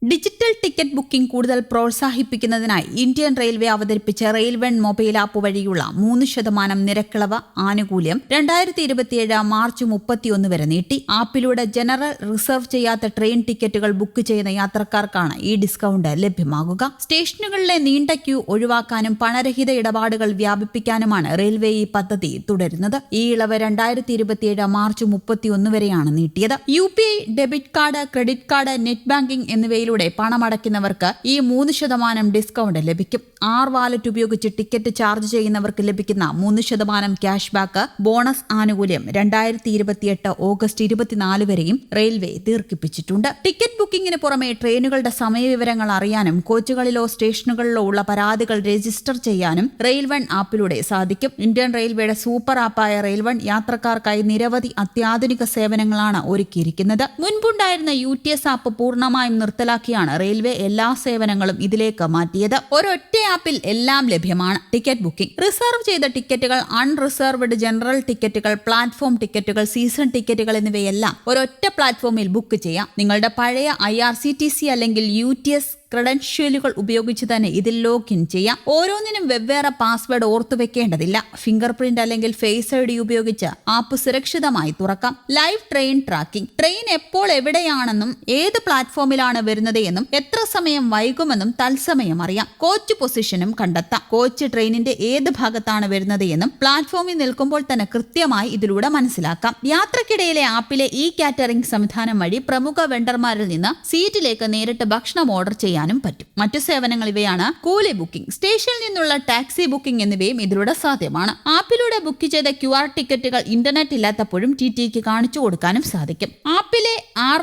Digital ticket booking കൂടുതൽ പ്രോത്സാഹിപ്പിക്കുന്നതിനായി Indian railway അവതരിപ്പിച്ച RailOne mobile app വഴിയുള്ള 3% നിരക്കിളവ് ആനുകൂല്യം 2027 മാർച്ച് 31 വരെ നീട്ടി. ആപ്പിലൂടെ ജനറൽ റിസർവ് ചെയ്യാത്ത ട്രെയിൻ ടിക്കറ്റുകൾ ബുക്ക് ചെയ്യുന്ന യാത്രക്കാർക്കാണ് ഈ ഡിസ്കൗണ്ട് ലഭ്യമാകുക. സ്റ്റേഷനുകളിലെ നീണ്ട ക്യൂ ഒഴിവാക്കാനും പണരഹിത ഇടപാടുകൾ വ്യാപിപ്പിക്കാനുമാണ് റെയിൽവേ ഈ പദ്ധതി തുടരുന്നത്. ഈ ഇളവ് 2027 മാർച്ച് 31 വരെയാണ് നീട്ടിയത്. UPI, debit card, credit card, net banking എന്നിവയിൽ പണമടയ്ക്കുന്നവർക്ക് ഈ 3% ഡിസ്കൗണ്ട് ലഭിക്കും. വാലറ്റ് ഉപയോഗിച്ച് ടിക്കറ്റ് ചാർജ് ചെയ്യുന്നവർക്ക് ലഭിക്കുന്ന 3% ക്യാഷ് ബാക്ക് ബോണസ് ആനുകൂല്യം 2028 ഓഗസ്റ്റ് 24 വരെയും റെയിൽവേ ദീർഘിപ്പിച്ചിട്ടുണ്ട്. ടിക്കറ്റ് ബുക്കിംഗിന് പുറമെ ട്രെയിനുകളുടെ സമയവിവരങ്ങൾ അറിയാനും കോച്ചുകളിലോ സ്റ്റേഷനുകളിലോ ഉള്ള പരാതികൾ രജിസ്റ്റർ ചെയ്യാനും റെയിൽവൺ ആപ്പിലൂടെ സാധിക്കും. ഇന്ത്യൻ റെയിൽവേയുടെ സൂപ്പർ ആപ്പായ റെയിൽവൺ യാത്രക്കാർക്കായി നിരവധി അത്യാധുനിക സേവനങ്ങളാണ് ഒരുക്കിയിരിക്കുന്നത്. മുൻപുണ്ടായിരുന്ന UTS ആപ്പ് പൂർണ്ണമായും നിർത്തലാക്കിയാണ് റെയിൽവേ എല്ലാ സേവനങ്ങളും ഇതിലേക്ക് മാറ്റിയത്. ഒരൊറ്റ ആപ്പിൽ എല്ലാം ലഭ്യമാണ്. ടിക്കറ്റ് ബുക്കിംഗ്, റിസർവ് ചെയ്ത ടിക്കറ്റുകൾ, അൺറിസർവ്ഡ് ജനറൽ ടിക്കറ്റുകൾ, പ്ലാറ്റ്ഫോം ടിക്കറ്റുകൾ, സീസൺ ടിക്കറ്റുകൾ എന്നിവയെല്ലാം ഒരൊറ്റ പ്ലാറ്റ്ഫോമിൽ ബുക്ക് ചെയ്യാം. നിങ്ങളുടെ പഴയ IRCTC അല്ലെങ്കിൽ UTS ക്രെഡൻഷ്യലുകൾ ഉപയോഗിച്ച് തന്നെ ഇതിൽ ലോഗിൻ ചെയ്യാം. ഓരോന്നിനും വെവ്വേറെ പാസ്വേഡ് ഓർത്തുവെക്കേണ്ടതില്ല. ഫിംഗർ പ്രിന്റ് അല്ലെങ്കിൽ ഫേസ് ID ഉപയോഗിച്ച് ആപ്പ് സുരക്ഷിതമായി തുറക്കാം. ലൈവ് ട്രെയിൻ ട്രാക്കിംഗ്, ട്രെയിൻ എപ്പോൾ എവിടെയാണെന്നും ഏത് പ്ലാറ്റ്ഫോമിലാണ് വരുന്നത് എന്നും എത്ര സമയം വൈകുമെന്നും തത്സമയം അറിയാം. കോച്ച് പൊസിഷനും കണ്ടെത്താം. കോച്ച് ട്രെയിനിന്റെ ഏത് ഭാഗത്താണ് വരുന്നത് എന്നും പ്ലാറ്റ്ഫോമിൽ നിൽക്കുമ്പോൾ തന്നെ കൃത്യമായി ഇതിലൂടെ മനസ്സിലാക്കാം. യാത്രക്കിടയിലെ ആപ്പിലെ കാറ്ററിംഗ് സംവിധാനം വഴി പ്രമുഖ വെണ്ടർമാരിൽ നിന്ന് സീറ്റിലേക്ക് നേരിട്ട് ഭക്ഷണം ഓർഡർ ചെയ്യാം പറ്റും. മറ്റു സേവനങ്ങൾ ഇവയാണ്. കൂലി ബുക്കിംഗ്, സ്റ്റേഷനിൽ നിന്നുള്ള ടാക്സി ബുക്കിംഗ് എന്നിവയും ഇതിലൂടെ സാധ്യമാണ്. ആപ്പിലൂടെ ബുക്ക് ചെയ്ത QR ടിക്കറ്റുകൾ ഇന്റർനെറ്റ് ഇല്ലാത്തപ്പോഴും TTക്ക് കാണിച്ചു കൊടുക്കാനും സാധിക്കും. ആപ്പിലെ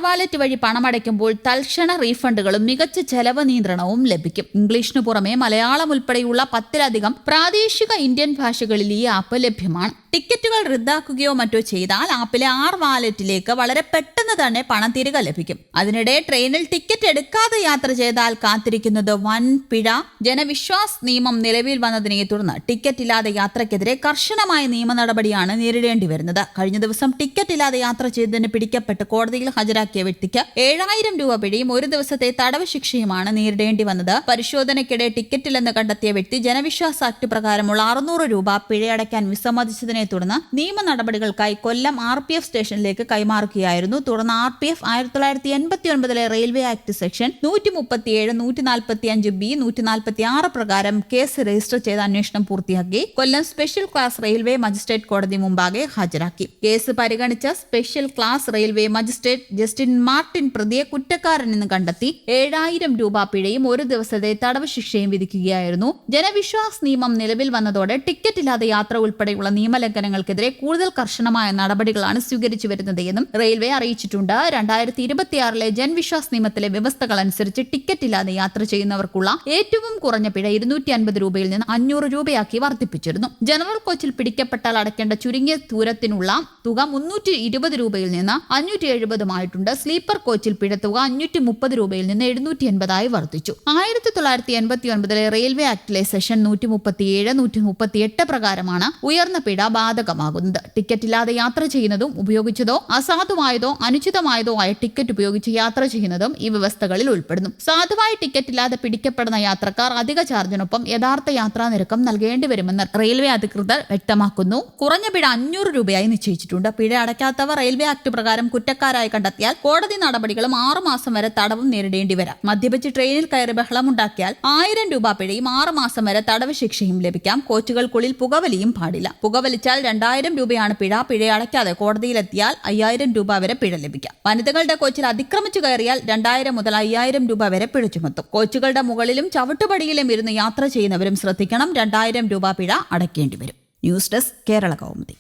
വാലറ്റ് വഴി പണമടയ്ക്കുമ്പോൾ തൽക്ഷണ റീഫണ്ടുകളും മികച്ച ചെലവ് നിയന്ത്രണവും ലഭിക്കും. ഇംഗ്ലീഷിനു പുറമെ മലയാളം ഉൾപ്പെടെയുള്ള 10-ലധികം പ്രാദേശിക ഇന്ത്യൻ ഭാഷകളിൽ ഈ ആപ്പ് ലഭ്യമാണ്. ടിക്കറ്റുകൾ റദ്ദാക്കുകയോ മറ്റോ ചെയ്താൽ ആപ്പിലെ വാലറ്റിലേക്ക് വളരെ പെട്ടെന്ന് തന്നെ പണം തിരികെ ലഭിക്കും. അതിനിടെ ട്രെയിനിൽ ടിക്കറ്റ് എടുക്കാതെ യാത്ര ചെയ്താൽ കാത്തിരിക്കുന്നത് വൻ പിഴ. ജനവിശ്വാസ് നിയമം നിലവിൽ വന്നതിനെ തുടർന്ന് ടിക്കറ്റ് ഇല്ലാതെ യാത്രയ്ക്കെതിരെ കർശനമായ നിയമ നടപടിയാണ് നേരിടേണ്ടി വരുന്നത്. കഴിഞ്ഞ ദിവസം ടിക്കറ്റ് ഇല്ലാതെ യാത്ര ചെയ്തതിന് പിടിക്കപ്പെട്ട് കോടതിയിൽ ഹാജരാക്കിയ വ്യക്തിക്ക് 7000 രൂപ പിഴയും 1 ദിവസത്തെ തടവ് ശിക്ഷയുമാണ് നേരിടേണ്ടി വന്നത്. പരിശോധനയ്ക്കിടെ ടിക്കറ്റില്ലെന്ന് കണ്ടെത്തിയ വ്യക്തി ജനവിശ്വാസ് ആക്ട് പ്രകാരമുള്ള 600 രൂപ പിഴയടയ്ക്കാൻ വിസമ്മതിച്ചതിനെ തുടർന്ന് നിയമ നടപടികൾക്കായി കൊല്ലം RPF സ്റ്റേഷനിലേക്ക് കൈമാറുകയായിരുന്നു. തുടർന്ന് RPF 1989 railway act section 137, 145B, 146 പ്രകാരം കേസ് രജിസ്റ്റർ ചെയ്ത അന്വേഷണം പൂർത്തിയാക്കി കൊല്ലം സ്പെഷ്യൽ ക്ലാസ് റെയിൽവേ മജിസ്ട്രേറ്റ് കോടതി മുമ്പാകെ ഹാജരാക്കി. കേസ് പരിഗണിച്ച special class railway magistrate Justin Martin പ്രതിയെ കുറ്റക്കാരനെന്ന് കണ്ടെത്തി 7000 രൂപ പിഴയും 1 ദിവസത്തെ തടവ് ശിക്ഷയും വിധിക്കുകയായിരുന്നു. ജനവിശ്വാസ് നിയമം നിലവിൽ വന്നതോടെ ടിക്കറ്റ് ഇല്ലാതെ യാത്ര ഉൾപ്പെടെയുള്ള നിയമലംഘനങ്ങൾക്കെതിരെ കൂടുതൽ കർശനമായ നടപടികളാണ് സ്വീകരിച്ചു വരുന്നത് എന്നും റെയിൽവേ അറിയിച്ചിട്ടുണ്ട്. 2026 ജൻവിശ്വാസ് നിയമത്തിലെ വ്യവസ്ഥകൾ അനുസരിച്ച് ടിക്കറ്റ് ഇല്ലാതെ യാത്ര ചെയ്യുന്നവർക്കുള്ള ഏറ്റവും കുറഞ്ഞ പിഴ 250 രൂപയിൽ നിന്ന് 500 രൂപയാക്കി വർദ്ധിപ്പിച്ചിരുന്നു. ജനറൽ കോച്ചിൽ പിടിക്കപ്പെട്ടാൽ അടയ്ക്കേണ്ട ചുരുങ്ങിയ ദൂരത്തിനുള്ള തുക 320 രൂപയിൽ നിന്ന് 570 സ്ലീപ്പർ കോച്ചിൽ പിഴത്തുക 530 രൂപയിൽ നിന്ന് 780 വർദ്ധിച്ചു. 1989 റെയിൽവേ ആക്ടിലെ സെഷൻ 137, 138 പ്രകാരമാണ് ഉയർന്ന പിഴ ബാധകമാകുന്നത്. ടിക്കറ്റ് ഇല്ലാതെ യാത്ര ചെയ്യുന്നതും ഉപയോഗിച്ചതോ അസാധുവായതോ അനുചിതമായതോ ആയ ടിക്കറ്റ് ഉപയോഗിച്ച് യാത്ര ചെയ്യുന്നതും ഈ വ്യവസ്ഥകളിൽ ഉൾപ്പെടുന്നു. സാധുവായ ടിക്കറ്റ് ഇല്ലാതെ പിടിക്കപ്പെടുന്ന യാത്രക്കാർ അധിക ചാർജിനൊപ്പം യഥാർത്ഥ യാത്രാ നിരക്കും നൽകേണ്ടി വരുമെന്ന് റെയിൽവേ അധികൃതർ വ്യക്തമാക്കുന്നു. കുറഞ്ഞ പിഴ 500 രൂപയായി നിശ്ചയിച്ചിട്ടുണ്ട്. പിഴ അടയ്ക്കാത്തവർ റെയിൽവേ ആക്ട് പ്രകാരം കുറ്റക്കാരായി കണ്ടെത്തിയാൽ കോടതി നടപടികളും 6 മാസം വരെ തടവും നേരിടേണ്ടി വരാം. മദ്യപിച്ച് ട്രെയിനിൽ കയറി ബഹളമുണ്ടാക്കിയാൽ 1000 രൂപ പിഴയും 6 മാസം വരെ തടവ് ശിക്ഷയും ലഭിക്കാം. കോച്ചുകൾക്കുള്ളിൽ പുകവലിയും പാടില്ല. പുകവലിച്ചാൽ 2000 രൂപയാണ് പിഴ. പിഴ അടയ്ക്കാതെ കോടതിയിലെത്തിയാൽ 5000 രൂപ വരെ പിഴ ലഭിക്കാം. വനിതകളുടെ കോച്ചിൽ അതിക്രമിച്ചു കയറിയാൽ 2000 മുതൽ 5000 രൂപ വരെ പിഴ ചുമത്തും. കോച്ചുകളുടെ മുകളിലും ചവിട്ടുപടിയിലും ഇരുന്ന് യാത്ര ചെയ്യുന്നവരും ശ്രദ്ധിക്കണം. 2000 രൂപ പിഴ അടയ്ക്കേണ്ടി വരും. News desk, Kerala Kaumudi.